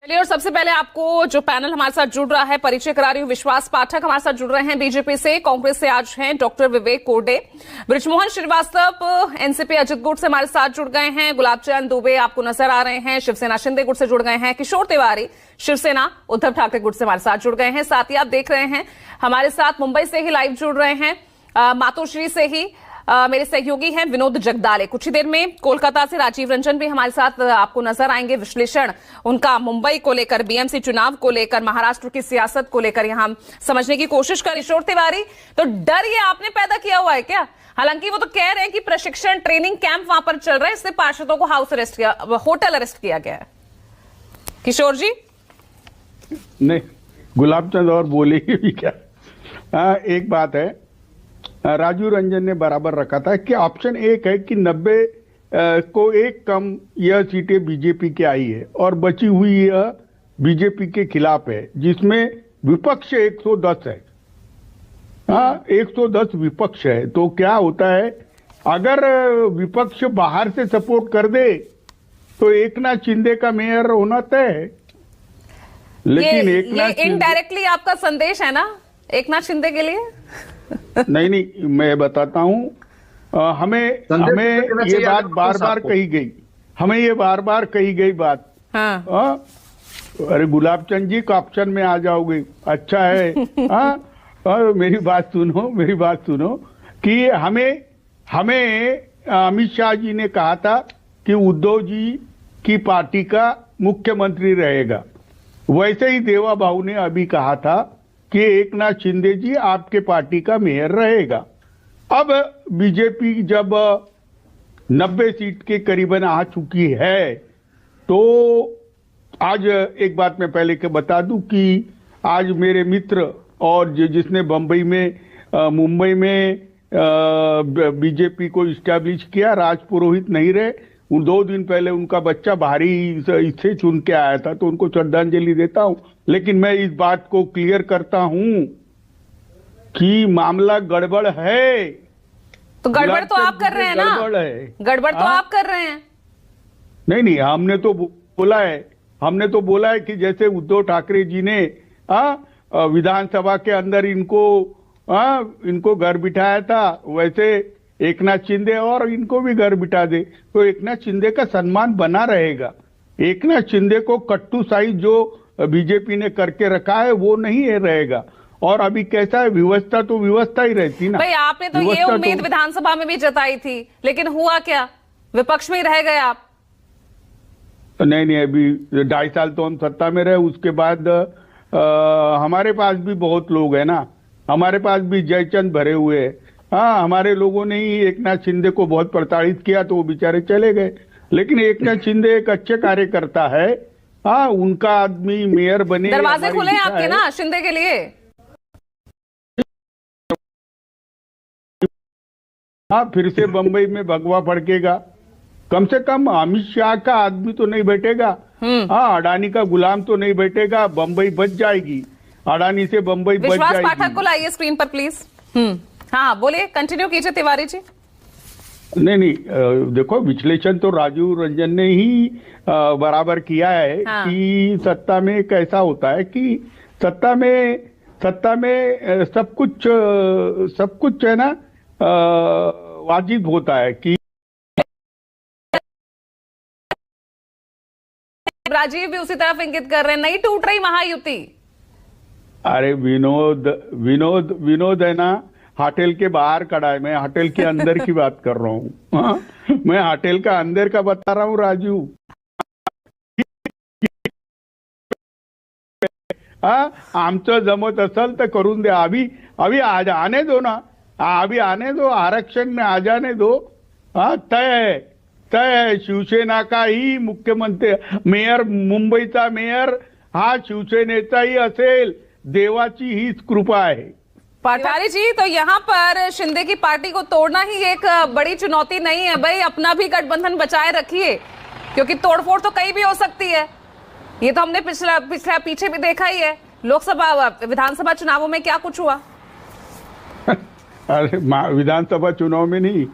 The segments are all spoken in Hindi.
चलिए, और सबसे पहले आपको जो पैनल हमारे साथ जुड़ रहा है परिचय करा रही हूँ। विश्वास पाठक हमारे साथ जुड़ रहे हैं बीजेपी से। कांग्रेस से आज हैं डॉक्टर विवेक कोरडे। बृजमोहन श्रीवास्तव एनसीपी अजित गुट से हमारे साथ जुड़ गए हैं। गुलाब चंद दुबे आपको नजर आ रहे हैं, शिवसेना शिंदे गुट से जुड़ गए हैं। किशोर तिवारी शिवसेना उद्धव ठाकरे गुट से हमारे साथ जुड़ गए हैं। साथ ही आप देख रहे हैं हमारे साथ मुंबई से ही लाइव जुड़ रहे हैं मातोश्री से ही मेरे सहयोगी हैं विनोद जगदाले। कुछ ही देर में कोलकाता से राजीव रंजन भी हमारे साथ आपको नजर आएंगे। विश्लेषण उनका मुंबई को लेकर, बीएमसी चुनाव को लेकर, महाराष्ट्र की सियासत को लेकर यहां समझने की कोशिश कर। किशोर तिवारी, तो डर ये आपने पैदा किया हुआ है क्या? हालांकि वो तो कह रहे हैं कि प्रशिक्षण ट्रेनिंग कैंप वहां पर चल रहा है, इससे पार्षदों को हाउस अरेस्ट किया, होटल अरेस्ट किया गया है। किशोर जी नहीं, गुलाब चंद और बोलेगी भी क्या? एक बात है, राजीव रंजन ने बराबर रखा था कि ऑप्शन एक है कि 90 को एक कम यह सीटें बीजेपी की आई है और बची हुई यह बीजेपी के खिलाफ है, जिसमें विपक्ष 110 है। 110 विपक्ष है। तो क्या होता है, अगर विपक्ष बाहर से सपोर्ट कर दे तो एकनाथ शिंदे का मेयर होना तय है। लेकिन ये इनडायरेक्टली आपका संदेश है ना एकनाथ शिंदे के लिए? नहीं, मैं बताता हूं। हमें ये बात बार बार कही गई, हमें ये बार बार कही गई बात। हाँ। अरे गुलाब चंद जी का ऑप्शन में आ जाओगे, अच्छा है। मेरी बात सुनो कि हमें अमित शाह जी ने कहा था कि उद्धव जी की पार्टी का मुख्यमंत्री रहेगा। वैसे ही देवा भाऊ ने अभी कहा था कि एकनाथ शिंदे जी आपके पार्टी का मेयर रहेगा। अब बीजेपी जब 90 सीट के करीबन आ चुकी है, तो आज एक बात मैं पहले के बता दूं कि आज मेरे मित्र और जिसने मुंबई में बीजेपी को इस्टेब्लिश किया, राज पुरोहित नहीं रहे। उन 2 दिन पहले उनका बच्चा भारी इससे चुन के आया था, तो उनको श्रद्धांजलि देता हूं। लेकिन मैं इस बात को क्लियर करता हूं कि मामला गड़बड़ है। तो गड़बड़ तो आप कर रहे हैं ना? गड़बड़ तो आप कर रहे हैं। नहीं, हमने तो बोला है कि जैसे उद्धव ठाकरे जी ने विधानसभा के अंदर इनको घर बिठाया था, वैसे एकनाथ शिंदे और इनको भी घर बिठा दे तो एकनाथ शिंदे का सम्मान बना रहेगा। एकनाथ शिंदे को कट्टू साइज जो बीजेपी ने करके रखा है वो नहीं रहेगा। और अभी कैसा है, व्यवस्था तो व्यवस्था ही रहती ना। भाई आपने तो ये उम्मीद विधानसभा में भी जताई थी, लेकिन हुआ क्या? विपक्ष में ही रह गए आप। नहीं, अभी 2.5 साल तो हम सत्ता में रहे। उसके बाद हमारे पास भी बहुत लोग है ना, हमारे पास भी जयचंद भरे हुए हैं। हमारे लोगों ने ही एकनाथ शिंदे को बहुत प्रताड़ित किया तो वो बेचारे चले गए। लेकिन एकनाथ शिंदे एक अच्छे कार्यकर्ता है। उनका आदमी मेयर बने। दरवाजे खुले हैं आपके ना शिंदे के लिए? फिर से बंबई में भगवा फड़केगा। कम से कम अमित शाह का आदमी तो नहीं बैठेगा। अडानी का गुलाम तो नहीं बैठेगा। बंबई बच जाएगी, अडानी से बंबई बच जाएगी। विश्वास पाठक को लाइए स्क्रीन पर प्लीज। हाँ बोलिए, कंटिन्यू कीजिए तिवारी जी। नहीं, देखो विश्लेषण तो राजीव रंजन ने ही बराबर किया है। कि सत्ता में कैसा होता है कि सत्ता में सब कुछ है ना वाजिब होता है। कि राजीव भी उसी तरफ इंगित कर रहे हैं, नहीं टूट रही महायुति। अरे विनोद है ना, होटल के बाहर खड़ा है, मैं होटल के अंदर की बात कर रहा हूँ। मैं होटल का अंदर का बता रहा हूँ राजू। आमचं जमत असल तर करून दे। अभी आज आने दो ना, अभी आने दो, आरक्षण में आ जाने दो। तय है शिवसेना का ही मुख्यमंत्री, मेयर, मुंबईचा मेयर हा शिवसेनेचाही असेल। देवाची हीच कृपा आहे। पठारी जी, तो यहाँ पर शिंदे की पार्टी को तोड़ना ही एक बड़ी चुनौती नहीं है भाई? अपना भी गठबंधन बचाए रखिए, क्योंकि तोड़फोड़ तो कहीं भी हो सकती है। ये तो हमने पीछे भी देखा ही है। लोकसभा विधानसभा चुनावों में क्या कुछ हुआ। अरे विधानसभा चुनाव में नहीं,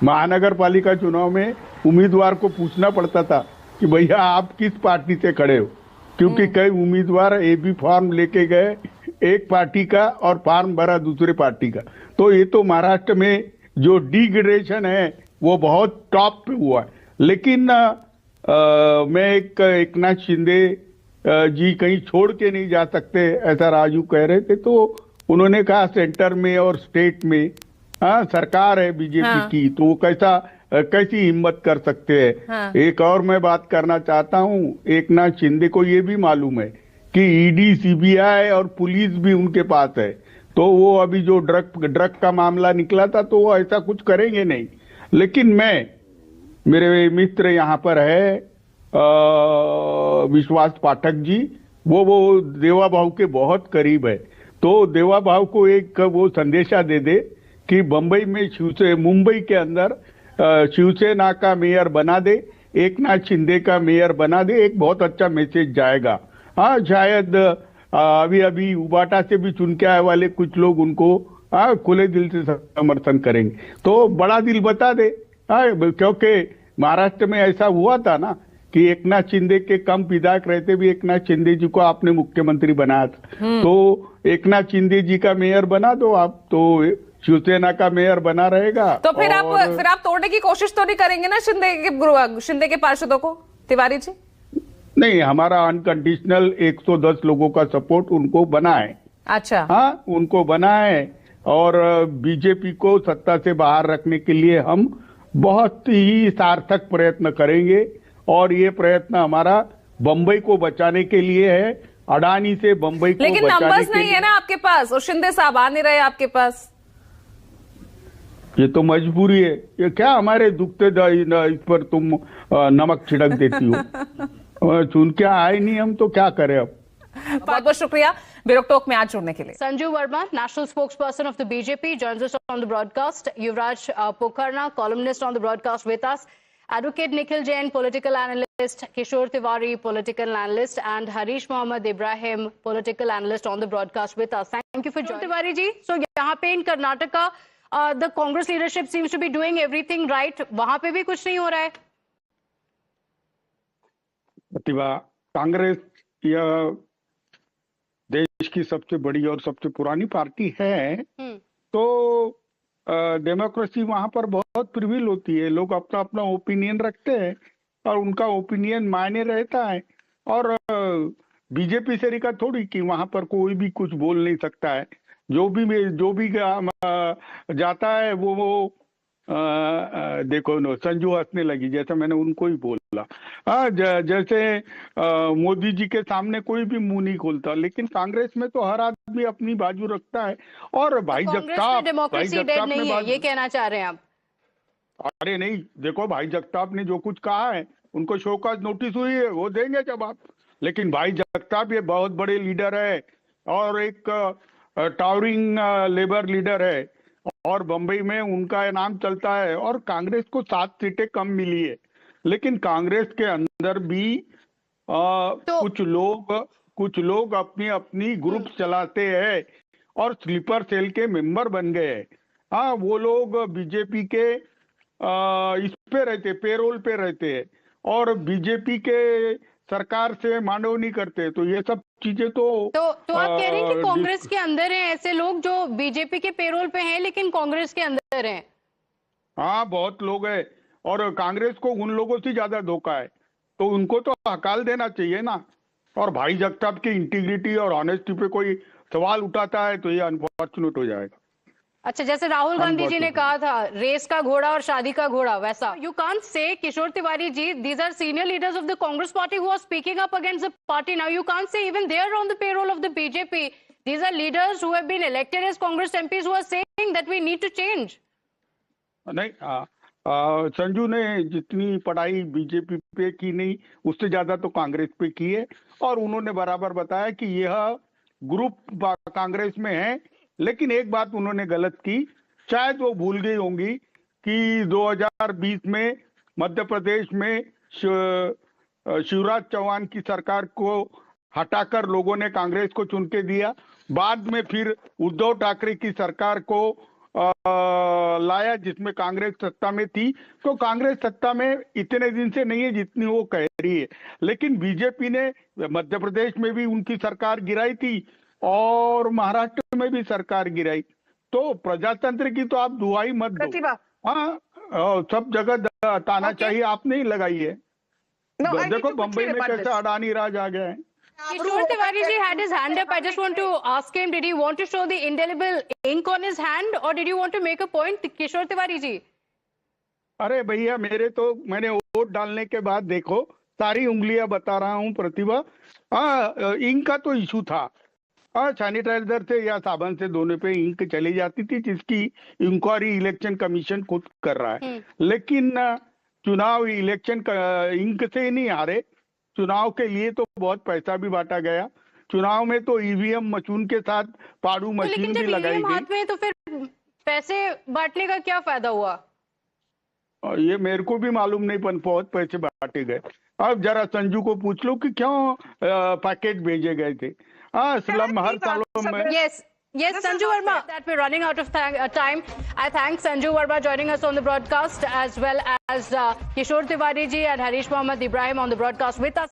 महानगर पालिका चुनाव में उम्मीदवार को पूछना पड़ता था कि भैया आप किस पार्टी से खड़े हो। क्योंकि कई उम्मीदवार ए भी फॉर्म लेके गए एक पार्टी का और फॉर्म भरा दूसरे पार्टी का। तो ये तो महाराष्ट्र में जो डिग्रेडेशन है वो बहुत टॉप पे हुआ है। लेकिन मैं एक नाथ शिंदे जी कहीं छोड़ के नहीं जा सकते ऐसा राजू कह रहे थे, तो उन्होंने कहा सेंटर में और स्टेट में सरकार है बीजेपी की, तो वो कैसी हिम्मत कर सकते हैं। एक और मैं बात करना चाहता हूं, एक नाथ शिंदे को ये भी मालूम है कि ईडी सीबीआई और पुलिस भी उनके पास है, तो वो अभी जो ड्रग का मामला निकला था तो वो ऐसा कुछ करेंगे नहीं। लेकिन मेरे मित्र यहाँ पर है विश्वास पाठक जी, वो देवा भाव के बहुत करीब है, तो देवा भाव को एक वो संदेशा दे दे कि मुंबई के अंदर शिवसेना का मेयर बना दे, एक नाथ शिंदे का मेयर बना दे, एक बहुत अच्छा मैसेज जाएगा। हाँ, शायद अभी उबाटा से भी चुन के आए वाले कुछ लोग उनको खुले दिल से समर्थन करेंगे, तो बड़ा दिल बता दे। क्योंकि महाराष्ट्र में ऐसा हुआ था ना कि एक नाथ शिंदे के कम विधायक रहते भी एक नाथ शिंदे जी को आपने मुख्यमंत्री बनाया था, तो एक नाथ शिंदे जी का मेयर बना दो आप, तो शिवसेना का मेयर बना रहेगा। तो फिर आप तोड़ने की कोशिश तो नहीं करेंगे ना शिंदे के पार्षदों को, तिवारी जी? नहीं, हमारा अनकंडीशनल 110 लोगों का सपोर्ट उनको बना है। अच्छा, हाँ, उनको बना है, और बीजेपी को सत्ता से बाहर रखने के लिए हम बहुत ही सार्थक प्रयत्न करेंगे, और ये प्रयत्न हमारा बंबई को बचाने के लिए है, अडानी से बंबई को लेकिन बचाने नंबर्स के नहीं है ना आपके पास, और शिंदे साहब आ नहीं रहे आपके पास। ये तो मजबूरी है, ये क्या हमारे दुखते इस पर तुम नमक छिड़क देती हो। चुन के आए नहीं हम, तो क्या करें अब। बहुत बहुत शुक्रिया ब्यूरो टॉक में आज जुड़ने के लिए। Sanju Verma, national spokesperson of the BJP, joins us on the broadcast. Yuvraj Pokharna, columnist on the broadcast with us. Advocate Nikhil Jain, political analyst. Kishore Tiwari, political analyst. And Harish Mohammad Ibrahim, political analyst on the broadcast with us. Thank you for joining. Tiwari ji, so यहाँ पे in Karnataka, the Congress leadership seems to be doing everything right. वहाँ पे भी कुछ नहीं हो रहा है। प्रतिभा, कांग्रेस यह देश की सबसे बड़ी और सबसे पुरानी पार्टी है, तो डेमोक्रेसी वहां पर बहुत प्रिविल होती है, लोग अपना अपना ओपिनियन रखते हैं और उनका ओपिनियन मायने रहता है, और बीजेपी से रिका थोड़ी कि वहां पर कोई भी कुछ बोल नहीं सकता है, जो भी जाता है वो देखो नो, संजू हंसने लगी जैसे मैंने उनको ही बोला। जैसे मोदी जी के सामने कोई भी मुंह नहीं खोलता, लेकिन कांग्रेस में तो हर आदमी अपनी बाजू रखता है। और भाई जगताप, डेमोक्रेसी डेड नहीं है, ये कहना चाह रहे हैं आप? अरे नहीं, देखो भाई जगताप ने जो कुछ कहा है, उनको शोकॉज नोटिस हुई है, वो देंगे जवाब। लेकिन भाई जगताप ये बहुत बड़े लीडर है और एक टावरिंग लेबर लीडर है, और बंबई में उनका नाम चलता है, और कांग्रेस को 7 सीटें कम मिली है। लेकिन कांग्रेस के अंदर भी कुछ लोग अपनी अपनी ग्रुप चलाते हैं और स्लीपर सेल के मेंबर बन गए हैं। हाँ, वो लोग बीजेपी के इस पे रहते, पेरोल पे रहते हैं, और बीजेपी के सरकार से मांडव नहीं करते, तो ये सब चीजें तो आप कह रहे हैं कि कांग्रेस के अंदर हैं ऐसे लोग जो बीजेपी के पेरोल पे हैं लेकिन कांग्रेस के अंदर हैं? हाँ, बहुत लोग हैं, और कांग्रेस को उन लोगों से ज्यादा धोखा है, तो उनको तो हकाल देना चाहिए ना। और भाई जगताप की इंटीग्रिटी और ऑनेस्टी पे कोई सवाल उठाता है तो ये अनफॉर्चुनेट हो जाएगा। अच्छा, जैसे राहुल गांधी जी ने कहा था रेस का घोड़ा और शादी का घोड़ा, वैसा you can't say Kishore Tiwari ji, these are senior leaders of the Congress party who are speaking up against the party now, you can't say even they are on the payroll of the BJP, these are leaders who have been elected as Congress MPs who are saying that we need to change. नहीं, संजू ने जितनी पढ़ाई बीजेपी पे की नहीं, उससे ज्यादा तो कांग्रेस पे की है, और उन्होंने बराबर बताया कि यह ग्रुप कांग्रेस में है। लेकिन एक बात उन्होंने गलत की, शायद वो भूल गई होंगी कि 2020 में मध्य प्रदेश में शिवराज चौहान की सरकार को हटाकर लोगों ने कांग्रेस को चुन के दिया, बाद में फिर उद्धव ठाकरे की सरकार को लाया जिसमें कांग्रेस सत्ता में थी। तो कांग्रेस सत्ता में इतने दिन से नहीं है जितनी वो कह रही है, लेकिन बीजेपी ने मध्य प्रदेश में भी उनकी सरकार गिराई थी और महाराष्ट्र में भी सरकार गिराई। तो प्रजातंत्र की तो आप दुहाई मत दो। प्रतिभा, हाँ, सब जगह तानाशाही आपने ही लगाई है। No, I need देखो to बम्बई quickly में rebut कैसे this. अडानी राज आ गया है। Kishore Tiwari ji had his hand up. I just want to ask him, did he want to show the indelible ink on his hand or did you want to make a point, Kishore Tiwari ji? अरे भैया, मैंने वोट डालने के बाद देखो सारी उंगलियां बता रहा हूँ प्रतिभा। इंक का तो इशू था। सैनिटाइजर से या साबुन से धोने पे इंक चली जाती थी, जिसकी इंक्वायरी इलेक्शन कमीशन खुद कर रहा है। लेकिन चुनाव इलेक्शन इंक से ही नहीं हारे, चुनाव के लिए तो बहुत पैसा भी बांटा गया। चुनाव में तो ईवीएम मशीन के साथ पाड़ू मशीन लेकिन भी जब लगाई ईवीएम गई। हाथ में है तो फिर पैसे बांटने का क्या फायदा हुआ? और ये मेरे को भी मालूम नहीं, पर बहुत पैसे बांटे गए। अब जरा संजू को पूछ लो कि क्यों पैकेट भेजे गए थे। स्लम हर सालों में। Yes, Sanju Verma. That we're running out of time. I thank Sanju Verma joining us on the broadcast, as well as Kishore Tiwari ji and Harish Mohammed Ibrahim on the broadcast with us.